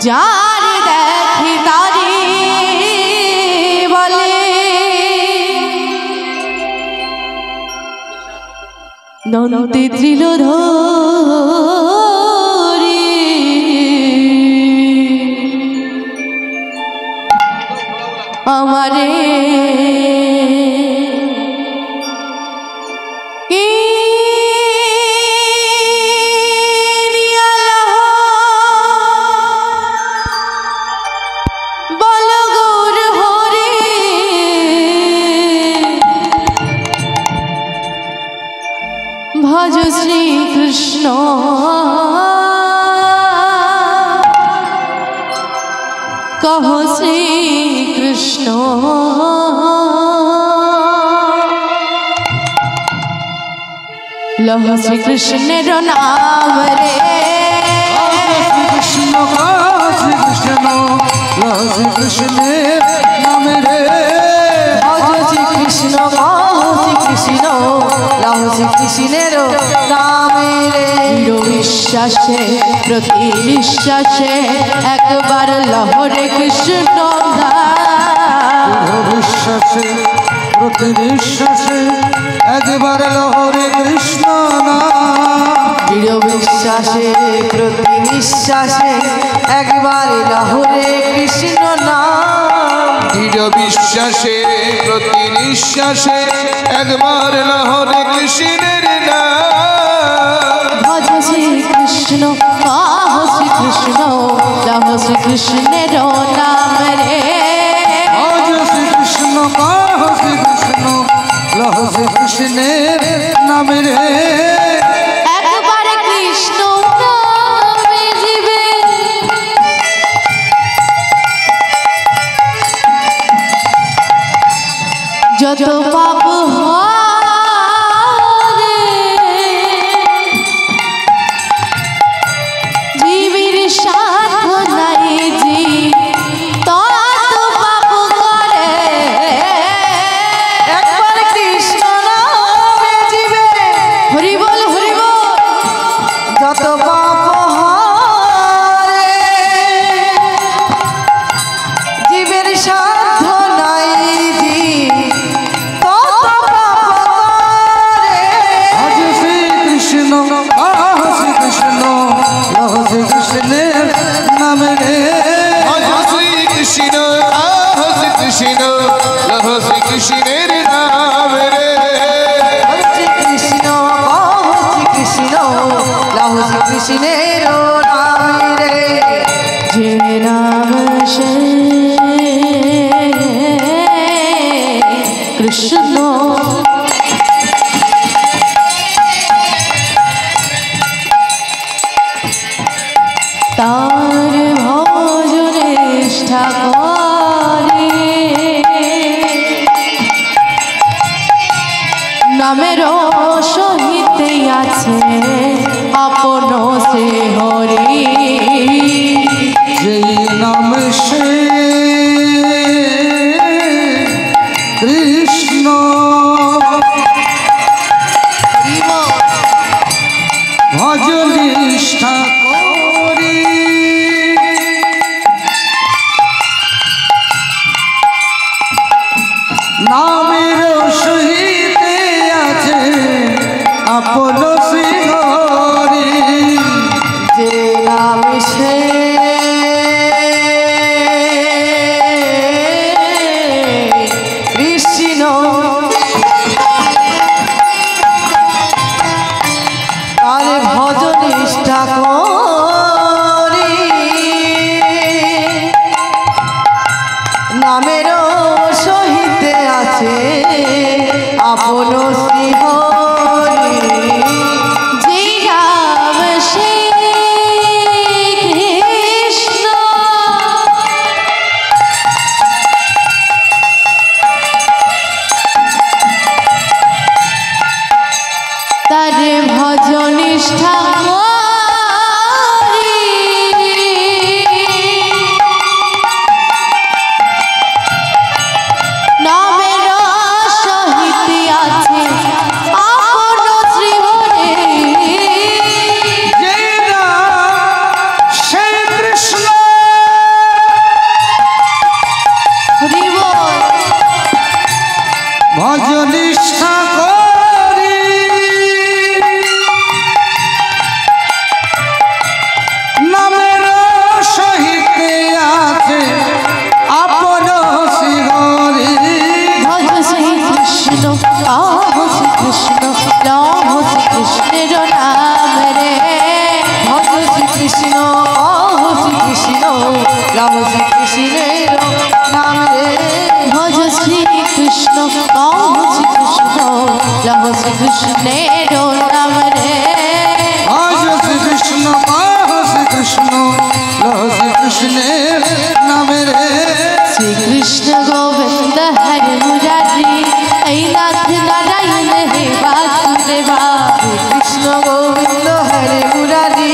যার দেখে তারি বলে নন্দে ত্রিলোধরি আমারে ভজ শ্রী কৃষ্ণ কহ শ্রী কৃষ্ণ লহ শ্রী কৃষ্ণের নাম রে কৃষ্ণ শ্রী কৃষ্ণ লহ শ্রী কৃষ্ণের নাম রে ভজ শ্রী কৃষ্ণ কহ শ্রী কৃষ্ণ লহ শ্রী কৃষ্ণের নাম রে দৃঢ় বিশ্বাসে প্রতি নিঃশ্বাসে একবার লহরে কৃষ্ণ বিশ্বাসে প্রতি নিঃশ্বাসে একবার লহরে কৃষ্ণ দৃঢ় বিশ্বাসে প্রতি নিঃশ্বাসে একবার লহরে কৃষ্ণ নাম দৃঢ় বিশ্বাসে প্রতি নিঃশ্বাসে একবার লহরে কৃষ্ণের নাম ভজ শ্রী কৃষ্ণ কহ শ্রী কৃষ্ণ লহ শ্রী কৃষ্ণের নাম রে ভজ শ্রী কৃষ্ণ কহ শ্রী কৃষ্ণ লহ শ্রী কৃষ্ণের নাম রে একবার কৃষ্ণ নামে জীবে যত পাপ হরে জীবের সাধনাই জি তত পাপ করে একবার কৃষ্ণ নামে জীবে হরি বল যত পাপ হরে জীবের সাধনাই জি তত পাপ করে ভজ শ্রী কৃষ্ণ কহ শ্রী কৃষ্ণ লহ শ্রী কৃষ্ণের নাম রে ভজ শ্রী কৃষ্ণ কহ শ্রী কৃষ্ণ লহ শ্রী কৃষ্ণের নাম রে শ্রী কৃষ্ণ কহ শ্রী কৃষ্ণ লহ শ্রী কৃষ্ণের নাম রে যে নাম সে কৃষ্ণ তার ভজনে নিষ্ঠা করে নামের সহিতে আছে আপন সে হরি যেই নাম সে কৃষ্ণ ভজ নিষ্ঠা করি নামের সহিতে আছে আপন শ্রী হরি যে নাম সে কৃষ্ণ তার ভজ নিষ্ঠা করি নামের সহিতে আছে আপন শ্রী হরি যে নাম সে কৃষ্ণ তার ভজ নিষ্ঠা করি নামের সহিতে আছে আপন শ্রী হরি যে নাম সে কৃষ্ণ কৃষ্ণের নাম রে আজ শ্রী কৃষ্ণ কহ শ্রী কৃষ্ণ লহ শ্রী কৃষ্ণের নাম রে শ্রীকৃষ্ণ গোবিন্দ হরে মুরারি এই নাথ নারায়ণ হে বাসুদেবা কৃষ্ণ গোবিন্দ হরে মুরারি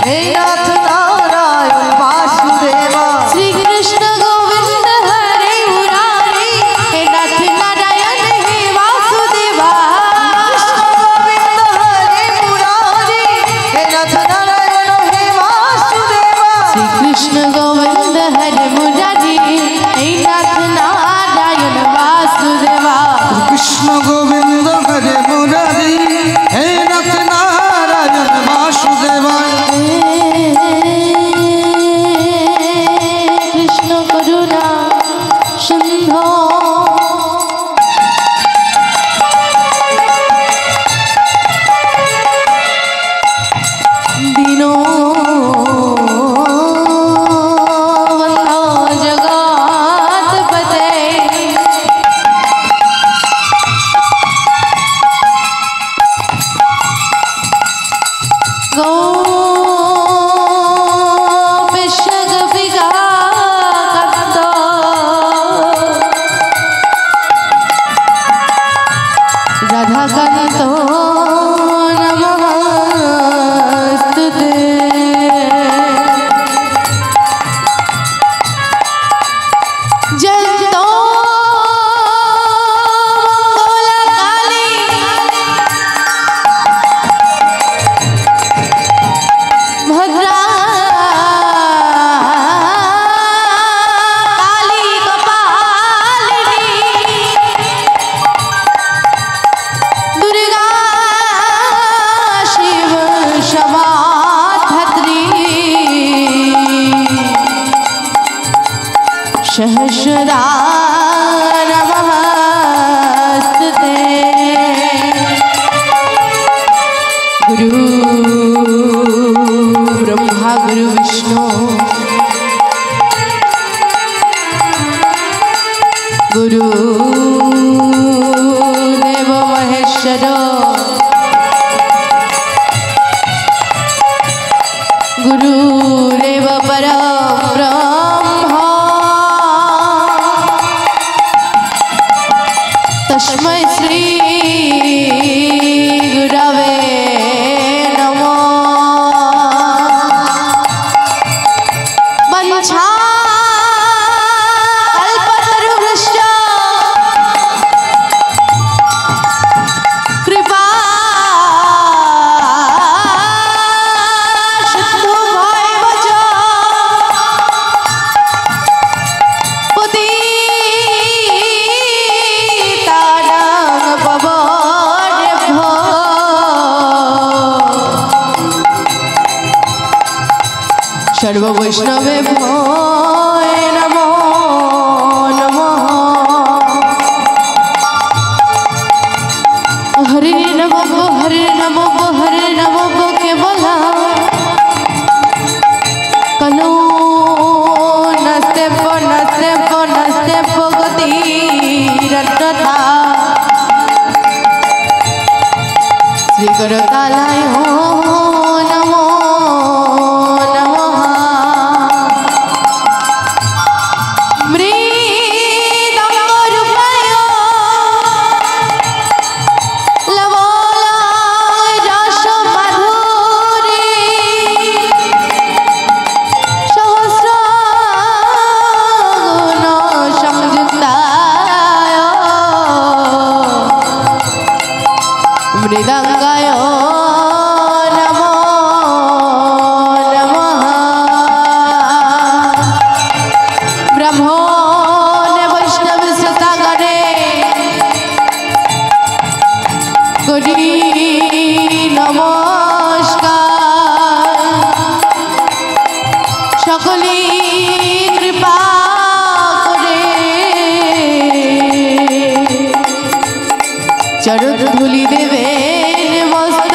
হে নাথ নারায়ণ বাসুদেবা শ্রীকৃষ্ণ গোবিন্দ হরে মুরারি হে নাথ নারায়ণ হে বাসুদেবা গোবিন্দ হরে মুরারি হে নাথ নারায়ণ হে বাসুদেবা শ্রীকৃষ্ণ গোবিন্দ হরে মুরারি হে নাথ নারায়ণ বাসুদেবা কৃষ্ণ গোবিন্দ হরে মুরারি হে নাথ নারায়ণ বাসুদেবা কৃষ্ণ করুণা সিন্ধু দীনো বন্ধো জগৎপতে রাধাকান্ত নমস্তুতে জয়তো মঙ্গলকালী ভদ্রা কালী কপালিনী দুর্গা শিব সমাধাত্রী সহস্রা নমস্তুতে গুরু ब्रह्मा गुरु विष्णु गुरु देव महेश्वर गुरु देव परब्रह्म तस्मै श्री गुरवे सर्व वैष्णवे भो नमो नमः हरे नमो हरे नमो हरे नमो के बोला कलो नस्ते गति रत्ता श्री करतालय हो नमो मृदंगाय नमो नमः ब्रह्मो ने वैष्णव सुतागणे कोटि नमस्कार सकले कृपा करे चरण धूलि देवे मस्त